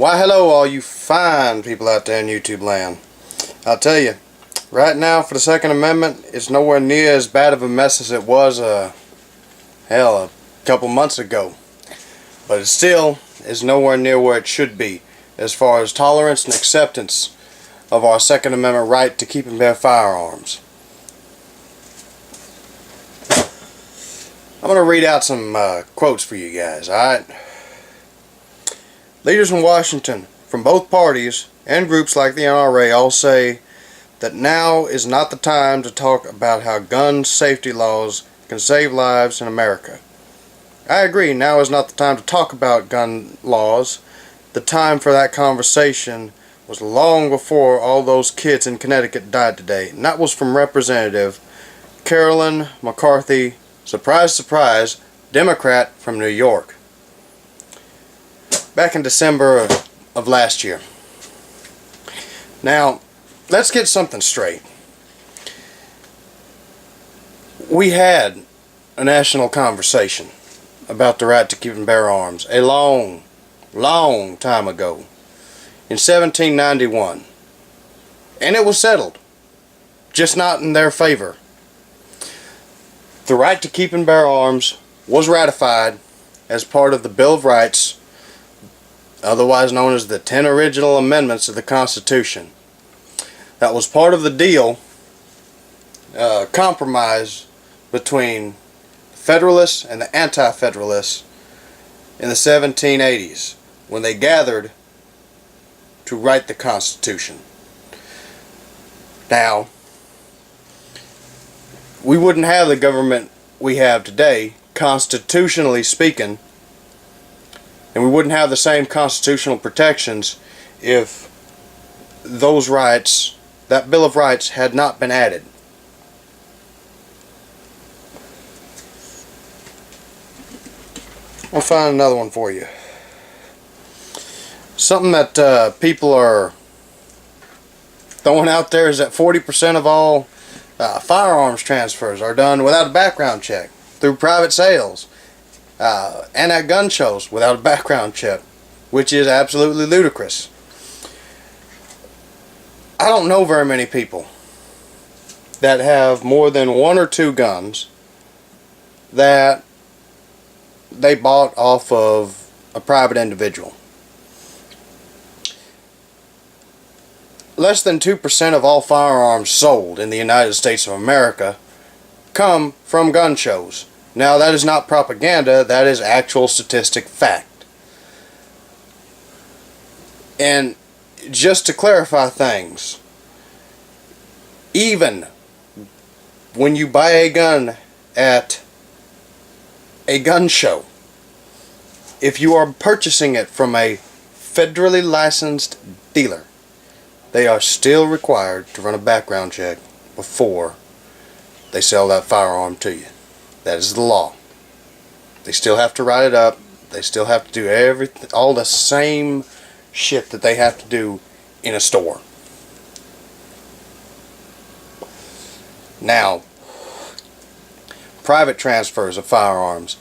Why hello all you fine people out there in YouTube land. I'll tell you, right now for the Second Amendment, it's nowhere near as bad of a mess as it was a couple months ago. But it still is nowhere near where it should be as far as tolerance and acceptance of our Second Amendment right to keep and bear firearms. I'm going to read out some quotes for you guys, alright? Leaders in Washington from both parties and groups like the NRA all say that now is not the time to talk about how gun safety laws can save lives in America. I agree, now is not the time to talk about gun laws. The time for that conversation was long before all those kids in Connecticut died today. And that was from Representative Carolyn McCarthy, surprise, surprise, Democrat from New York. Back in December of last year. Now, let's get something straight. We had a national conversation about the right to keep and bear arms a long time ago, in 1791. And it was settled, just not in their favor. The right to keep and bear arms was ratified as part of the Bill of Rights, otherwise known as the 10 Original Amendments of the Constitution. That was part of the deal, compromise between the Federalists and the Anti-Federalists in the 1780s, when they gathered to write the Constitution. Now, we wouldn't have the government we have today, constitutionally speaking, and we wouldn't have the same constitutional protections if those rights, that Bill of Rights, had not been added. I'll find another one for you. Something that people are throwing out there is that 40% of all firearms transfers are done without a background check, through private sales, and at gun shows without a background check, which is absolutely ludicrous. I don't know very many people that have more than one or two guns that they bought off of a private individual. Less than 2% of all firearms sold in the United States of America come from gun shows. Now, that is not propaganda, that is actual statistic fact. And just to clarify things, even when you buy a gun at a gun show, if you are purchasing it from a federally licensed dealer, they are still required to run a background check before they sell that firearm to you. That is the law. They still have to write it up. They still have to do everything, all the same shit that they have to do in a store. Now, private transfers of firearms.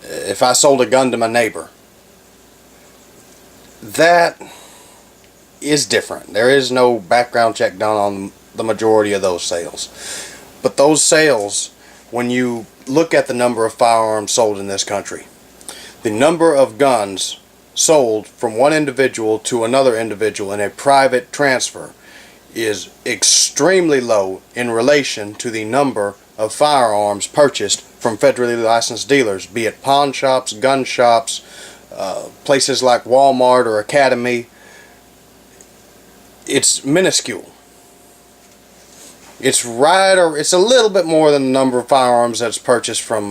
If I sold a gun to my neighbor, that is different. There is no background check done on the majority of those sales. But those sales, when you look at the number of firearms sold in this country, the number of guns sold from one individual to another individual in a private transfer is extremely low in relation to the number of firearms purchased from federally licensed dealers, be it pawn shops, gun shops, places like Walmart or Academy. It's minuscule. It's it's a little bit more than the number of firearms that's purchased from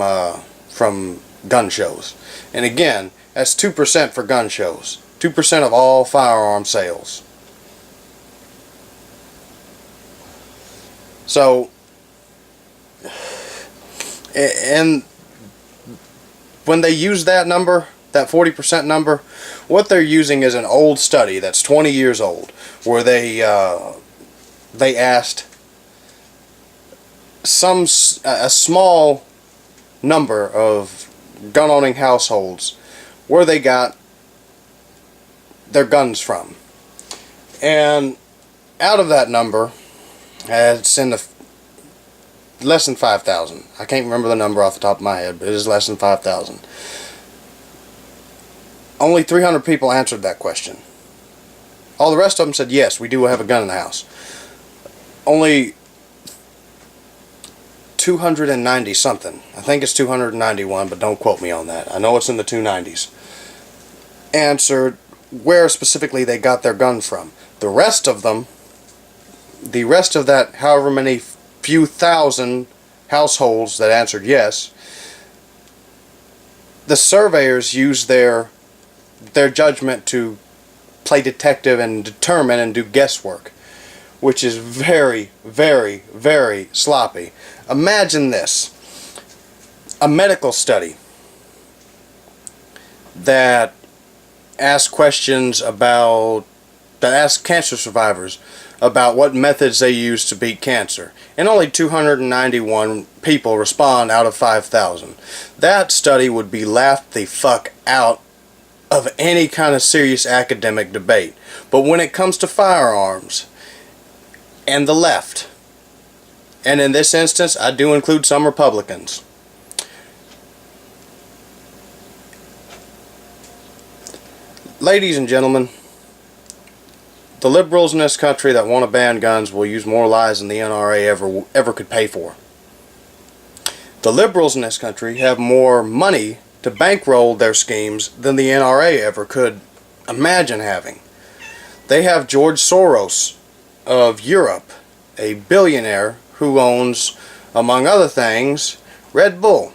gun shows. And again, that's 2% for gun shows. 2% of all firearm sales. So, and when they use that number, that 40% number, what they're using is an old study that's 20 years old, where they asked a small number of gun-owning households where they got their guns from. And out of that number, it's in the less than 5,000. I can't remember the number off the top of my head, but it is less than 5,000. Only 300 people answered that question. All the rest of them said, yes, we do have a gun in the house. Only 290 something, I think it's 291, but don't quote me on that. I know it's in the 290s. Answered where specifically they got their gun from. The rest of them, the rest of that however many few thousand households that answered yes, the surveyors used their judgment to play detective and determine and do guesswork, which is very, very, very sloppy. Imagine this: a medical study that asks cancer survivors about what methods they use to beat cancer, and only 291 people respond out of 5,000. That study would be laughed the fuck out of any kind of serious academic debate. But when it comes to firearms and the left, and in this instance I do include some Republicans, ladies and gentlemen, the liberals in this country that want to ban guns will use more lies than the NRA ever could pay for. The liberals in this country have more money to bankroll their schemes than the NRA ever could imagine having. They have George Soros of Europe, a billionaire who owns, among other things, Red Bull.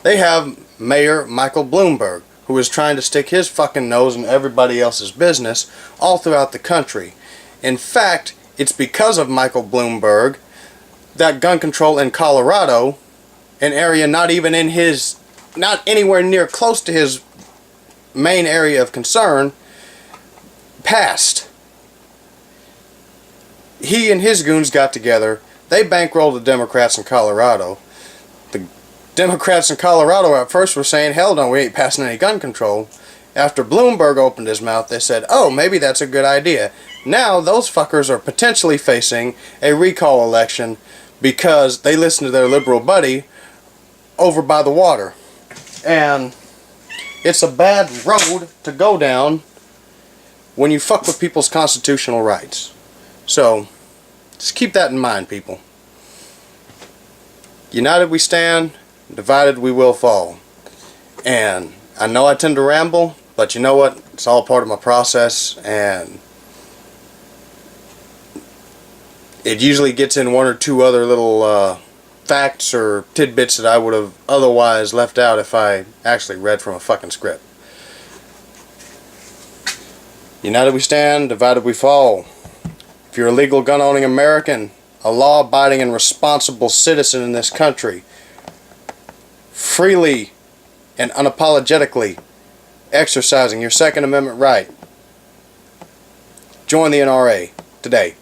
They have Mayor Michael Bloomberg, who is trying to stick his fucking nose in everybody else's business all throughout the country. In fact, it's because of Michael Bloomberg that gun control in Colorado, an area not anywhere near close to his main area of concern, passed. He and his goons got together. They bankrolled the Democrats in Colorado. The Democrats in Colorado at first were saying, hell no, we ain't passing any gun control. After Bloomberg opened his mouth, they said, oh, maybe that's a good idea. Now those fuckers are potentially facing a recall election because they listened to their liberal buddy over by the water. And it's a bad road to go down when you fuck with people's constitutional rights. So, just keep that in mind, people. United we stand, divided we will fall. And I know I tend to ramble, but you know what? It's all part of my process, and it usually gets in one or two other little facts or tidbits that I would have otherwise left out if I actually read from a fucking script. United we stand, divided we fall. If you're a legal gun-owning American, a law-abiding and responsible citizen in this country, freely and unapologetically exercising your Second Amendment right, join the NRA today.